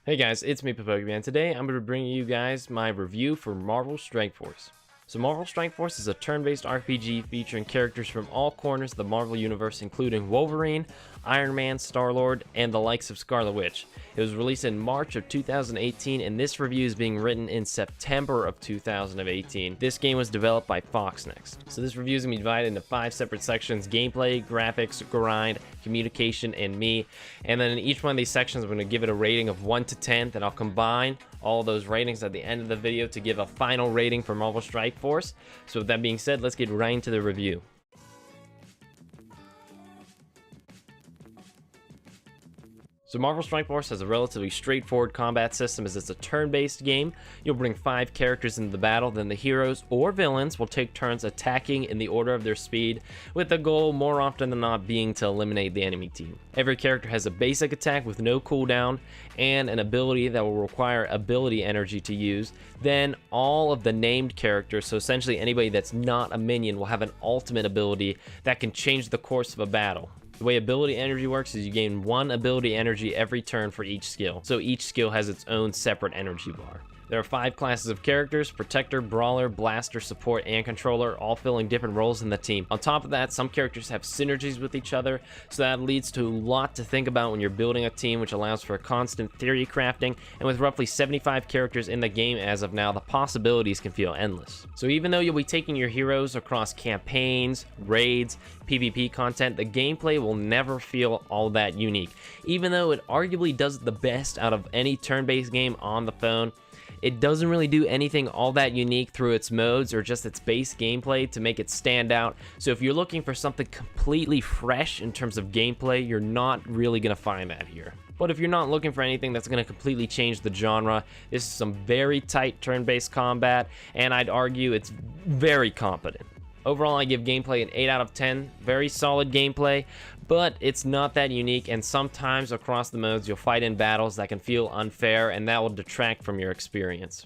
Hey guys, it's me PaPokeman. Today I'm going to bring you guys my review for Marvel Strike Force. So Marvel Strike Force is a turn-based RPG featuring characters from all corners of the Marvel Universe, including Wolverine, Iron Man, Star-Lord, and the likes of Scarlet Witch. It was released in March of 2018, and this review is being written in September of 2018. This game was developed by Fox Next. So this review is going to be divided into 5 separate sections: gameplay, graphics, grind, communication, and me. And then in each one of these sections, I'm going to give it a rating of 1 to 10, then I'll combine all those ratings at the end of the video to give a final rating for Marvel Strike Force. So with that being said, let's get right into the review. So Marvel Strike Force has a relatively straightforward combat system, as it's a turn-based game. You'll bring 5 characters into the battle, then the heroes or villains will take turns attacking in the order of their speed, with the goal more often than not being to eliminate the enemy team. Every character has a basic attack with no cooldown and an ability that will require ability energy to use. Then all of the named characters, so essentially anybody that's not a minion, will have an ultimate ability that can change the course of a battle. The way ability energy works is you gain 1 ability energy every turn for each skill, so each skill has its own separate energy bar. There are 5 classes of characters: Protector, Brawler, Blaster, Support, and Controller, all filling different roles in the team. On top of that, some characters have synergies with each other, so that leads to a lot to think about when you're building a team, which allows for constant theory crafting. And with roughly 75 characters in the game as of now, the possibilities can feel endless. So even though you'll be taking your heroes across campaigns, raids, PvP content, the gameplay will never feel all that unique. Even though it arguably does the best out of any turn-based game on the phone, it doesn't really do anything all that unique through its modes or just its base gameplay to make it stand out. So if you're looking for something completely fresh in terms of gameplay, you're not really going to find that here. But if you're not looking for anything that's going to completely change the genre, this is some very tight turn-based combat, and I'd argue it's very competent. Overall, I give gameplay an 8 out of 10. Very solid gameplay, but it's not that unique, and sometimes across the modes you'll fight in battles that can feel unfair, and that will detract from your experience.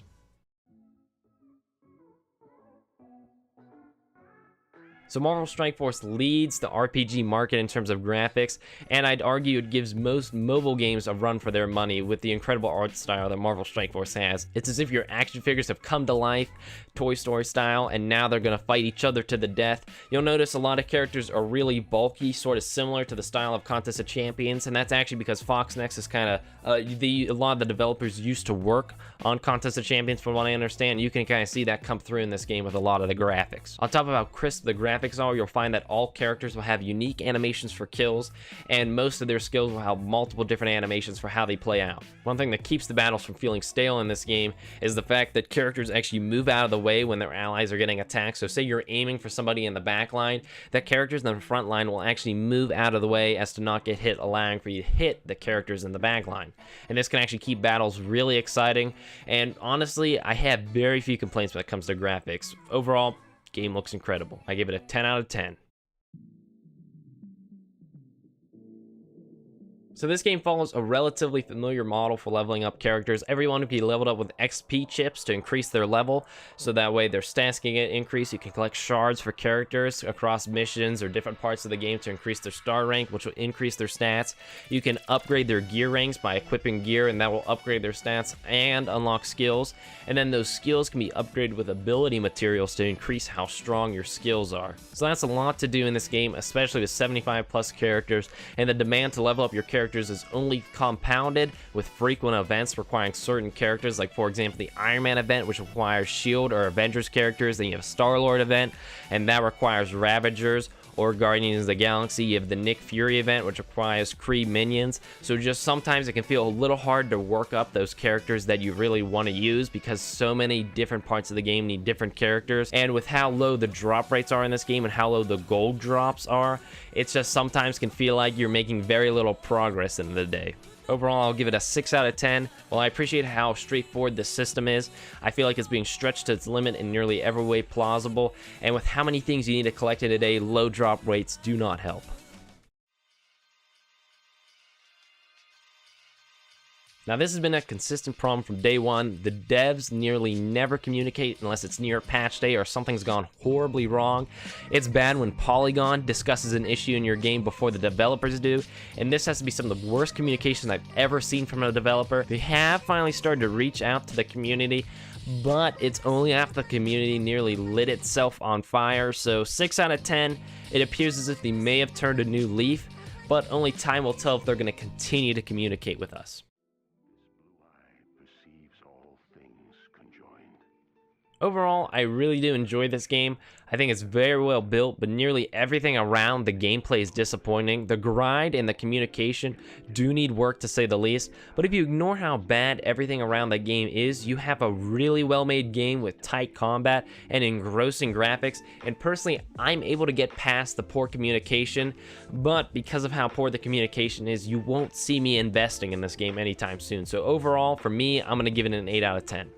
So Marvel Strike Force leads the RPG market in terms of graphics, and I'd argue it gives most mobile games a run for their money with the incredible art style that Marvel Strike Force has. It's as if your action figures have come to life, Toy Story style, and now they're going to fight each other to the death. You'll notice a lot of characters are really bulky, sort of similar to the style of Contest of Champions, and that's actually because Fox Next is kind of, a lot of the developers used to work on Contest of Champions, from what I understand. You can kind of see that come through in this game with a lot of the graphics. On top of how crisp the graphics are, you'll find that all characters will have unique animations for kills, and most of their skills will have multiple different animations for how they play out. One thing that keeps the battles from feeling stale in this game is the fact that characters actually move out of the way when their allies are getting attacked. So say you're aiming for somebody in the back line, that characters in the front line will actually move out of the way as to not get hit, allowing for you to hit the characters in the back line. And this can actually keep battles really exciting, and honestly, I have very few complaints when it comes to graphics. Overall, game looks incredible. I give it a 10 out of 10. So this game follows a relatively familiar model for leveling up characters. Everyone will be leveled up with XP chips to increase their level, so that way their stats can get increased. You can collect shards for characters across missions or different parts of the game to increase their star rank, which will increase their stats. You can upgrade their gear ranks by equipping gear, and that will upgrade their stats and unlock skills. And then those skills can be upgraded with ability materials to increase how strong your skills are. So that's a lot to do in this game, especially with 75 plus characters, and the demand to level up your characters is only compounded with frequent events requiring certain characters, like for example the Iron Man event, which requires Shield or Avengers characters. Then you have a Star-Lord event, and that requires Ravagers or Guardians of the Galaxy. You have the Nick Fury event, which requires Kree minions. So just sometimes it can feel a little hard to work up those characters that you really want to use, because so many different parts of the game need different characters. And with how low the drop rates are in this game and how low the gold drops are, it's just sometimes can feel like you're making very little progress in the day. Overall, I'll give it a 6 out of 10. While I appreciate how straightforward the system is, I feel like it's being stretched to its limit in nearly every way plausible, and with how many things you need to collect in a day, low drop rates do not help. Now, this has been a consistent problem from day one. The devs nearly never communicate unless it's near patch day or something's gone horribly wrong. It's bad when Polygon discusses an issue in your game before the developers do, and this has to be some of the worst communication I've ever seen from a developer. They have finally started to reach out to the community, but it's only after the community nearly lit itself on fire, so 6 out of 10. It appears as if they may have turned a new leaf, but only time will tell if they're going to continue to communicate with us. Overall, I really do enjoy this game. I think it's very well built, but nearly everything around the gameplay is disappointing. The grind and the communication do need work, to say the least, but if you ignore how bad everything around the game is, you have a really well-made game with tight combat and engrossing graphics, and personally, I'm able to get past the poor communication, but because of how poor the communication is, you won't see me investing in this game anytime soon. So overall, for me, I'm going to give it an 8 out of 10.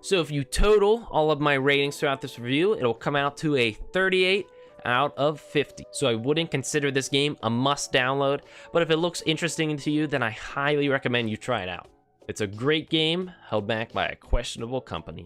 So if you total all of my ratings throughout this review, it'll come out to a 38 out of 50. So I wouldn't consider this game a must download, but if it looks interesting to you, then I highly recommend you try it out. It's a great game held back by a questionable company.